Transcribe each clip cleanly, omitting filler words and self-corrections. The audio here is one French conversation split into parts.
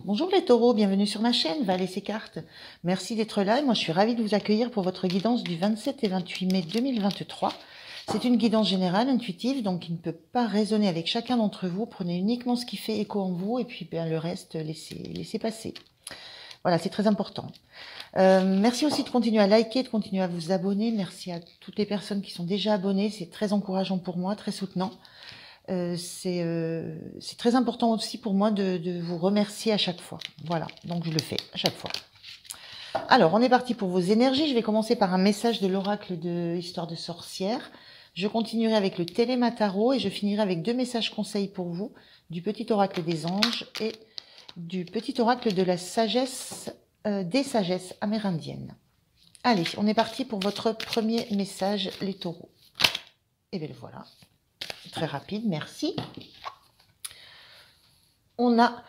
Bonjour les taureaux, bienvenue sur ma chaîne Val et ses cartes. Merci d'être là et moi je suis ravie de vous accueillir pour votre guidance du 27 et 28 mai 2023. C'est une guidance générale, intuitive, donc qui ne peut pas résonner avec chacun d'entre vous. Prenez uniquement ce qui fait écho en vous et puis le reste, laissez passer. Voilà, c'est très important. Merci aussi de continuer à liker, de continuer à vous abonner. Merci à toutes les personnes qui sont déjà abonnées, c'est très encourageant pour moi, très soutenant. C'est très important aussi pour moi de vous remercier à chaque fois. Voilà, donc je le fais à chaque fois. Alors, on est parti pour vos énergies. Je vais commencer par un message de l'oracle de Histoire de sorcière. Je continuerai avec le Téléma-Tarot et je finirai avec 2 messages conseils pour vous, du petit oracle des anges et du petit oracle de la sagesse, des sagesses amérindiennes. Allez, on est parti pour votre premier message, les taureaux. Et bien le voilà. Très rapide, merci. On a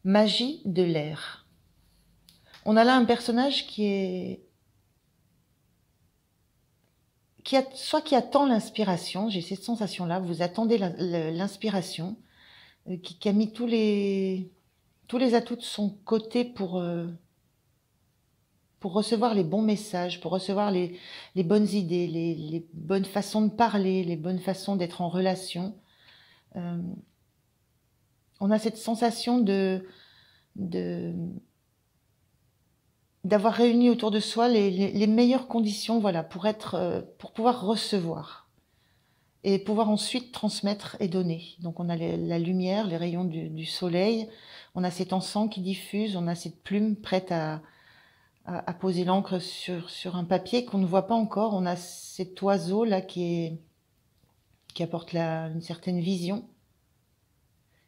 magie de l'air. On a là un personnage qui attend l'inspiration. J'ai cette sensation-là. Vous attendez l'inspiration, qui a mis tous les atouts de son côté pour recevoir les bons messages, pour recevoir les bonnes idées, les bonnes façons de parler, les bonnes façons d'être en relation. On a cette sensation d'avoir réuni autour de soi les meilleures conditions, voilà, pour pouvoir recevoir et pouvoir ensuite transmettre et donner. Donc on a la lumière, les rayons du soleil, on a cet encens qui diffuse, on a cette plume prête à poser l'encre sur un papier qu'on ne voit pas encore. On a cet oiseau là qui apporte une certaine vision.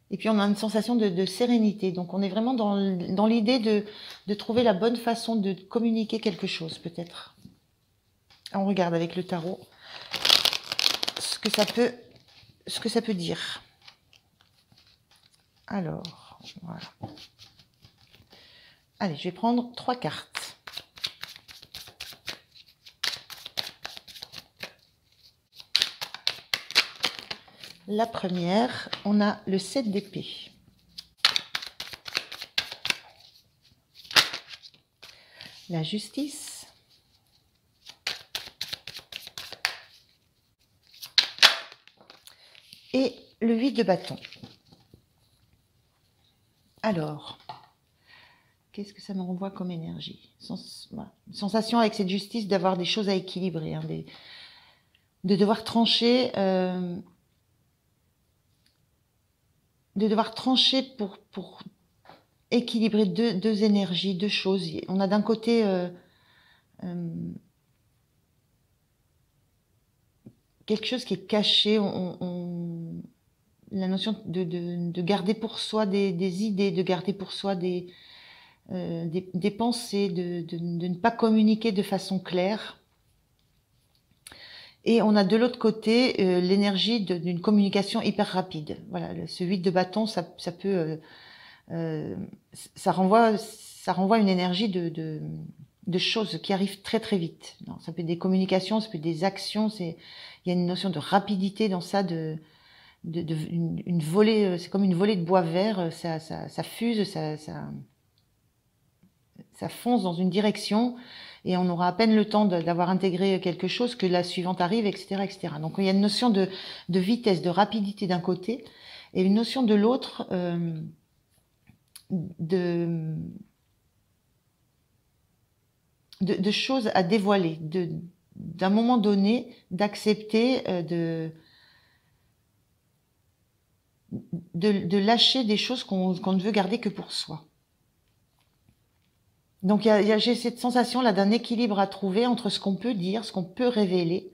Et puis on a une sensation de sérénité. Donc on est vraiment dans l'idée de trouver la bonne façon de communiquer quelque chose, peut-être. On regarde avec le tarot ce que ça peut dire. Alors, voilà. Allez, je vais prendre 3 cartes. La première, on a le 7 d'épée. La justice. Et le 8 de bâton. Alors, qu'est-ce que ça me renvoie comme énergie? Sensation avec cette justice d'avoir des choses à équilibrer, hein, de devoir trancher... de devoir trancher pour équilibrer deux énergies, deux choses. On a d'un côté quelque chose qui est caché, la notion de garder pour soi des idées, de garder pour soi des pensées, de ne pas communiquer de façon claire. Et on a de l'autre côté l'énergie d'une communication hyper rapide. Voilà, ce 8 de bâton, ça peut, ça renvoie une énergie de choses qui arrivent très très vite. Non, ça peut être des communications, ça peut être des actions. Il y a une notion de rapidité dans ça, une volée. C'est comme une volée de bois vert. Ça fuse, ça fonce dans une direction. Et on aura à peine le temps d'avoir intégré quelque chose que la suivante arrive, etc., etc. Donc il y a une notion de vitesse, de rapidité d'un côté, et une notion de l'autre de choses à dévoiler, d'un moment donné, d'accepter de lâcher des choses qu'on ne veut garder que pour soi. Donc j'ai cette sensation-là d'un équilibre à trouver entre ce qu'on peut dire, ce qu'on peut révéler,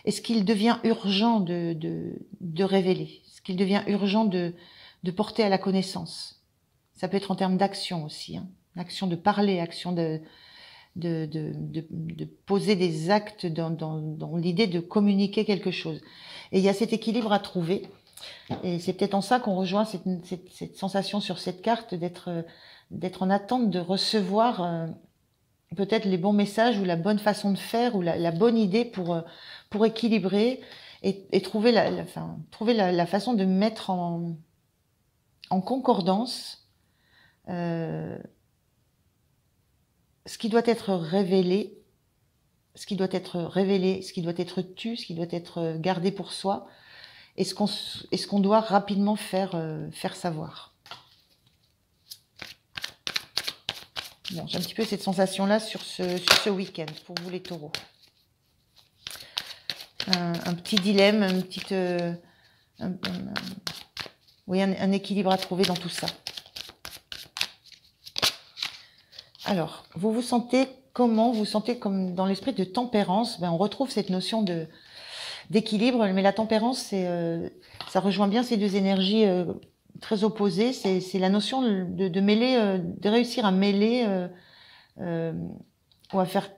et ce qu'il devient urgent de révéler, ce qu'il devient urgent de porter à la connaissance. Ça peut être en termes d'action aussi, hein. Action de parler, action de poser des actes dans l'idée de communiquer quelque chose. Et il y a cet équilibre à trouver. Et c'est peut-être en ça qu'on rejoint cette sensation sur cette carte d'être en attente de recevoir peut-être les bons messages ou la bonne façon de faire ou la bonne idée pour équilibrer et trouver la façon de mettre en concordance Ce qui doit être révélé, ce qui doit être révélé, ce qui doit être tu, ce qui doit être gardé pour soi, et ce qu'on doit rapidement faire savoir. Bon, j'ai un petit peu cette sensation-là sur ce week-end, pour vous les taureaux. Un petit dilemme, une petite, oui, un équilibre à trouver dans tout ça. Alors, vous vous sentez comment? Vous sentez comme dans l'esprit de tempérance. Ben, on retrouve cette notion d'équilibre, mais la tempérance, ça rejoint bien ces deux énergies très opposées. C'est la notion de mêler, de réussir à mêler ou à faire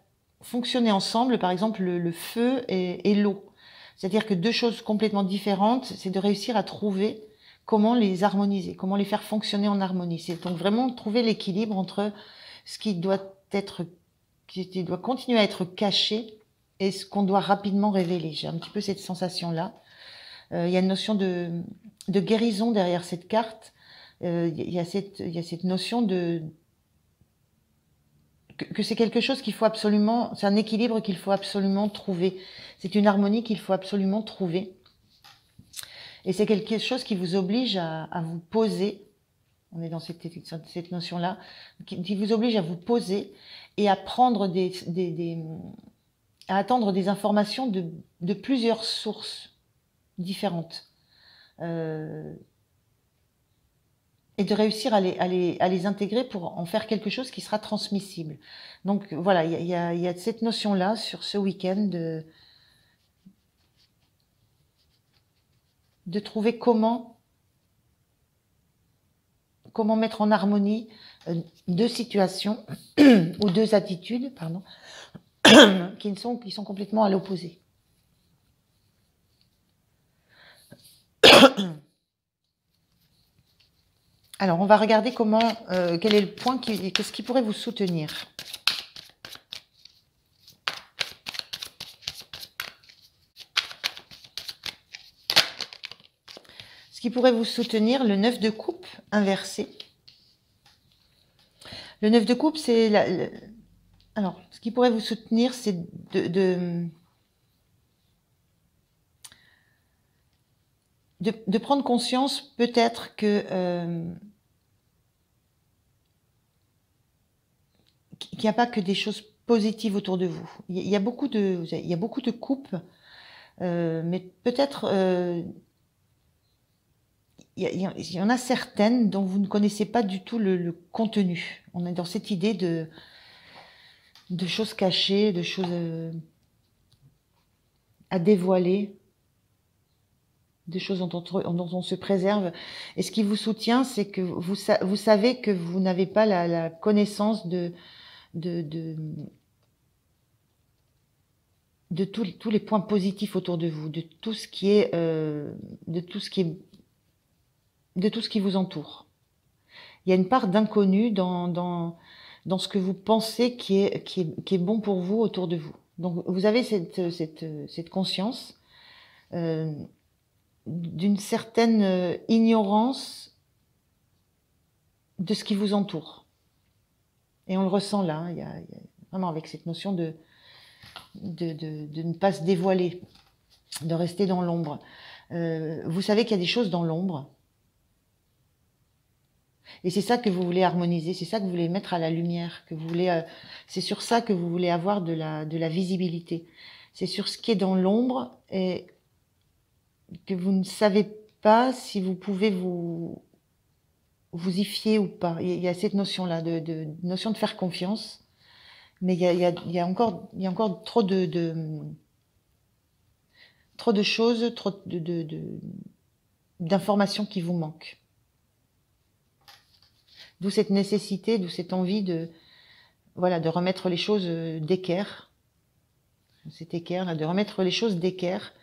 fonctionner ensemble, par exemple, le feu et l'eau. C'est-à-dire que deux choses complètement différentes, c'est de réussir à trouver comment les harmoniser, comment les faire fonctionner en harmonie. C'est donc vraiment trouver l'équilibre entre ce qui doit continuer à être caché et ce qu'on doit rapidement révéler. J'ai un petit peu cette sensation-là. Il y a une notion de guérison derrière cette carte. Il y a cette notion que c'est quelque chose qu'il faut absolument, c'est un équilibre qu'il faut absolument trouver. C'est une harmonie qu'il faut absolument trouver. Et c'est quelque chose qui vous oblige à vous poser. On est dans cette notion-là, qui vous oblige à vous poser et à prendre à attendre des informations de plusieurs sources différentes. Et de réussir à les intégrer pour en faire quelque chose qui sera transmissible. Donc voilà, il y a cette notion-là sur ce week-end de trouver comment mettre en harmonie deux situations ou deux attitudes, pardon, qui sont complètement à l'opposé. Alors, on va regarder quel est le point, qu'est-ce qui pourrait vous soutenir. Ce qui pourrait vous soutenir, le 9 de coupe inversé. Le 9 de coupe, c'est... Alors, ce qui pourrait vous soutenir, c'est de prendre conscience peut-être qu'il n'y a pas que des choses positives autour de vous. Il y a beaucoup de coupes, mais peut-être il y en a certaines dont vous ne connaissez pas du tout le contenu. On est dans cette idée de choses cachées, de choses à dévoiler, de choses dont on se préserve. Et ce qui vous soutient, c'est que vous savez que vous n'avez pas la connaissance de tous les points positifs autour de vous, de tout ce qui vous entoure. Il y a une part d'inconnu dans ce que vous pensez qui est bon pour vous autour de vous. Donc vous avez cette conscience d'une certaine ignorance de ce qui vous entoure. Et on le ressent là, hein, il y a vraiment avec cette notion de ne pas se dévoiler, de rester dans l'ombre. Vous savez qu'il y a des choses dans l'ombre. Et c'est ça que vous voulez harmoniser, c'est ça que vous voulez mettre à la lumière, c'est sur ça que vous voulez avoir de la visibilité. C'est sur ce qui est dans l'ombre et que vous ne savez pas si vous pouvez vous y fier ou pas. Il y a cette notion-là, notion de faire confiance, mais il y a encore trop de choses, trop d'informations qui vous manquent. D'où cette nécessité, d'où cette envie de remettre les choses d'équerre. Cet équerre, là, de remettre les choses d'équerre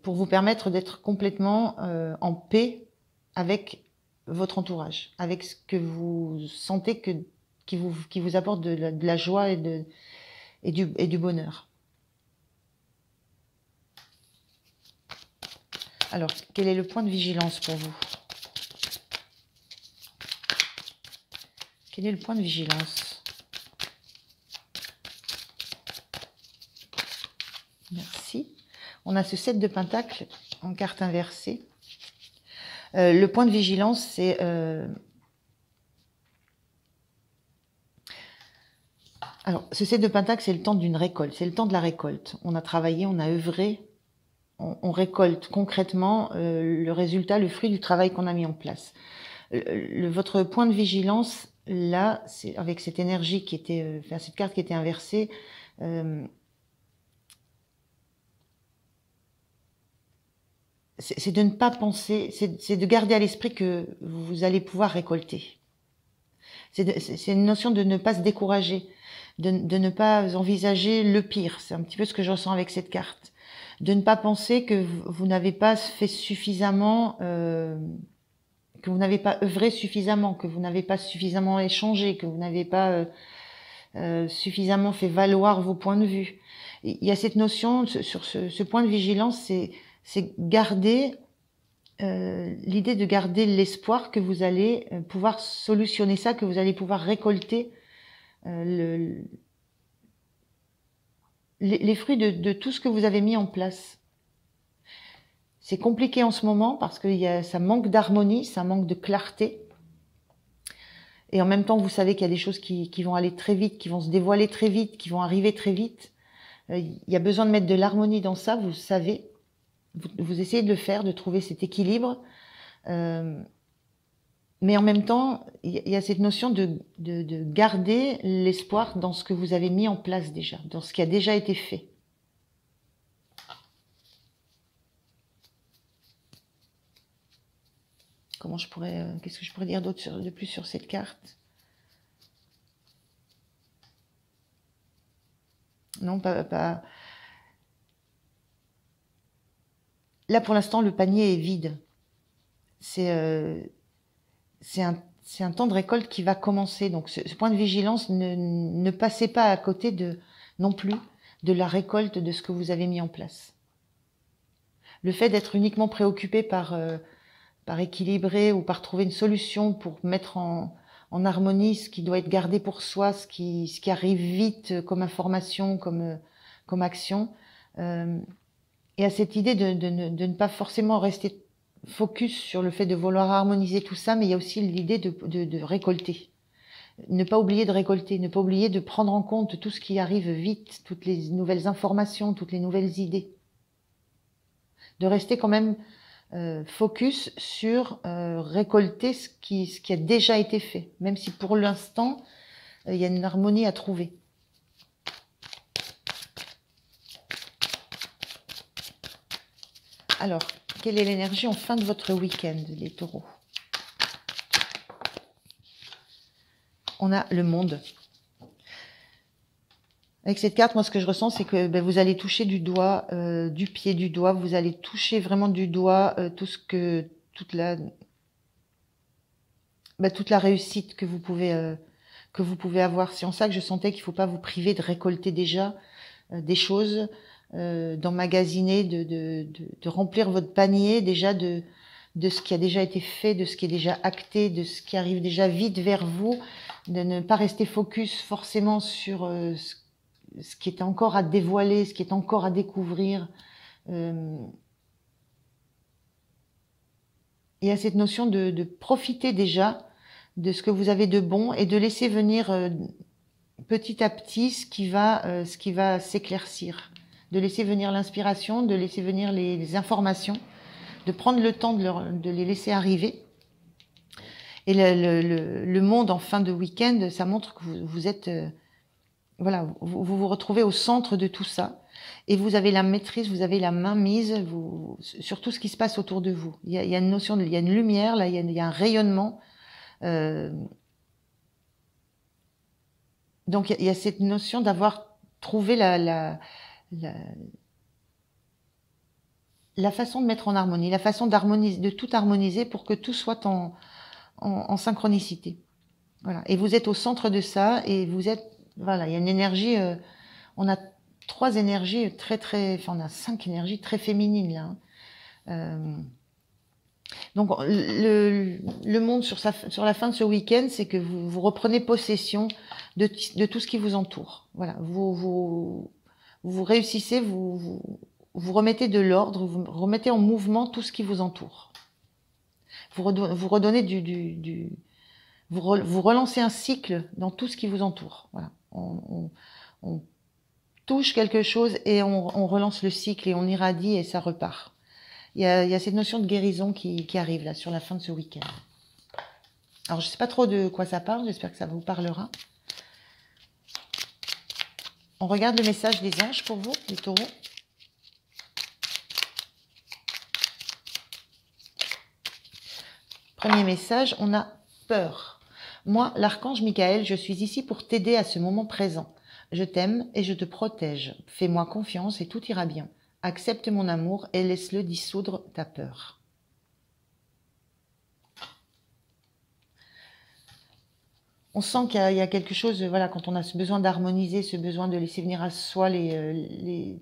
pour vous permettre d'être complètement en paix avec votre entourage, avec ce que vous sentez qui vous apporte de la joie et du bonheur. Alors, quel est le point de vigilance pour vous ? Quel est le point de vigilance? Merci. On a ce 7 de Pentacle en carte inversée. Le point de vigilance, c'est... Alors, ce 7 de Pentacle, c'est le temps d'une récolte. C'est le temps de la récolte. On a travaillé, on a œuvré. On récolte concrètement le résultat, le fruit du travail qu'on a mis en place. Votre point de vigilance, là, c'est avec cette énergie qui était... enfin, cette carte qui était inversée... c'est de ne pas penser, c'est de garder à l'esprit que vous allez pouvoir récolter. C'est une notion de ne pas se décourager, de ne pas envisager le pire. C'est un petit peu ce que je ressens avec cette carte. De ne pas penser que vous n'avez pas fait suffisamment, que vous n'avez pas œuvré suffisamment, que vous n'avez pas suffisamment échangé, que vous n'avez pas suffisamment fait valoir vos points de vue. Il y a cette notion, sur ce point de vigilance, c'est garder l'idée de garder l'espoir que vous allez pouvoir solutionner ça, que vous allez pouvoir récolter les fruits de tout ce que vous avez mis en place. C'est compliqué en ce moment parce que ça manque d'harmonie, ça manque de clarté. Et en même temps, vous savez qu'il y a des choses qui vont aller très vite, qui vont se dévoiler très vite, qui vont arriver très vite. Il y a besoin de mettre de l'harmonie dans ça, vous savez. Vous essayez de le faire, de trouver cet équilibre. Mais en même temps, il y a cette notion de garder l'espoir dans ce que vous avez mis en place déjà, dans ce qui a déjà été fait. Qu'est-ce que je pourrais dire d'autre de plus sur cette carte? Non, pas. Là, pour l'instant, le panier est vide. C'est un temps de récolte qui va commencer. Donc, ce point de vigilance, ne passez pas à côté non plus de la récolte de ce que vous avez mis en place. Le fait d'être uniquement préoccupé par équilibrer ou par trouver une solution pour mettre en harmonie ce qui doit être gardé pour soi, ce qui arrive vite comme information, comme action, et à cette idée de ne pas forcément rester focus sur le fait de vouloir harmoniser tout ça, mais il y a aussi l'idée de récolter. Ne pas oublier de récolter, ne pas oublier de prendre en compte tout ce qui arrive vite, toutes les nouvelles informations, toutes les nouvelles idées. De rester quand même focus sur récolter ce qui a déjà été fait, même si pour l'instant, il y a une harmonie à trouver. Alors, quelle est l'énergie en fin de votre week-end, les taureaux? On a le monde. Avec cette carte, moi, ce que je ressens, c'est que vous allez toucher du doigt, du pied du doigt, vous allez toucher vraiment du doigt toute la réussite que vous pouvez avoir. C'est en ça que je sentais qu'il ne faut pas vous priver de récolter déjà des choses, d'emmagasiner, de remplir votre panier déjà de ce qui a déjà été fait, de ce qui est déjà acté, de ce qui arrive déjà vite vers vous, de ne pas rester focus forcément sur ce qui est encore à dévoiler, ce qui est encore à découvrir. Il y a cette notion de profiter déjà de ce que vous avez de bon et de laisser venir petit à petit ce qui va s'éclaircir, de laisser venir l'inspiration, de laisser venir les informations, de prendre le temps de les laisser arriver. Et le monde en fin de week-end, ça montre que vous êtes... voilà, vous retrouvez au centre de tout ça. Et vous avez la maîtrise, vous avez la main mise sur tout ce qui se passe autour de vous. Il y a une notion, il y a une lumière, là, il y a un rayonnement. Donc il y a cette notion d'avoir trouvé la façon de mettre en harmonie, la façon d'harmoniser, de tout harmoniser pour que tout soit en synchronicité. Voilà. Et vous êtes au centre de ça et vous êtes, voilà, il y a une énergie, on a 3 énergies on a 5 énergies très féminines là. Donc, le monde sur la fin de ce week-end, c'est que vous reprenez possession de tout ce qui vous entoure. Voilà, vous réussissez, vous remettez de l'ordre, vous remettez en mouvement tout ce qui vous entoure. Vous redonnez vous relancez un cycle dans tout ce qui vous entoure. Voilà, on touche quelque chose et on relance le cycle et on irradie et ça repart. Il y a cette notion de guérison qui arrive là sur la fin de ce week-end. Alors je sais pas trop de quoi ça parle, j'espère que ça vous parlera. On regarde le message des anges pour vous, les taureaux. Premier message, on a peur. Moi, l'archange Michael, je suis ici pour t'aider à ce moment présent. Je t'aime et je te protège. Fais-moi confiance et tout ira bien. Accepte mon amour et laisse-le dissoudre ta peur. On sent qu'il y a quelque chose, voilà, quand on a ce besoin d'harmoniser, ce besoin de laisser venir à soi les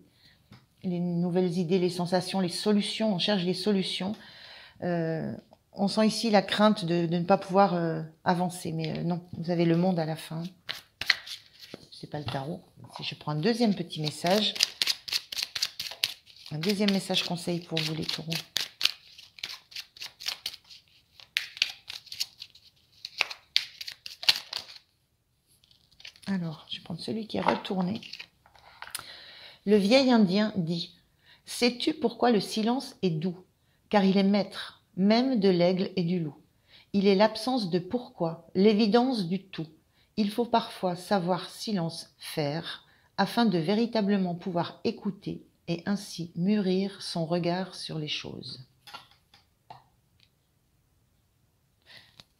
nouvelles idées, les sensations, les solutions, on cherche les solutions. On sent ici la crainte de ne pas pouvoir avancer, mais non, vous avez le monde à la fin. C'est pas le tarot. Si je prends un deuxième petit message, un deuxième message conseil pour vous les taureaux. Alors, je vais prendre celui qui est retourné. Le vieil Indien dit « Sais-tu pourquoi le silence est doux? Car il est maître, même de l'aigle et du loup. Il est l'absence de pourquoi, l'évidence du tout. Il faut parfois savoir silence faire, afin de véritablement pouvoir écouter et ainsi mûrir son regard sur les choses. »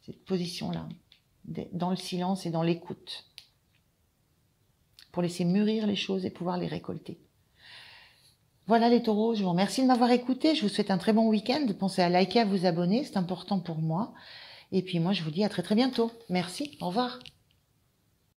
Cette position-là, dans le silence et dans l'écoute, pour laisser mûrir les choses et pouvoir les récolter. Voilà les taureaux, je vous remercie de m'avoir écouté, je vous souhaite un très bon week-end, pensez à liker, à vous abonner, c'est important pour moi. Et puis moi je vous dis à très très bientôt. Merci, au revoir.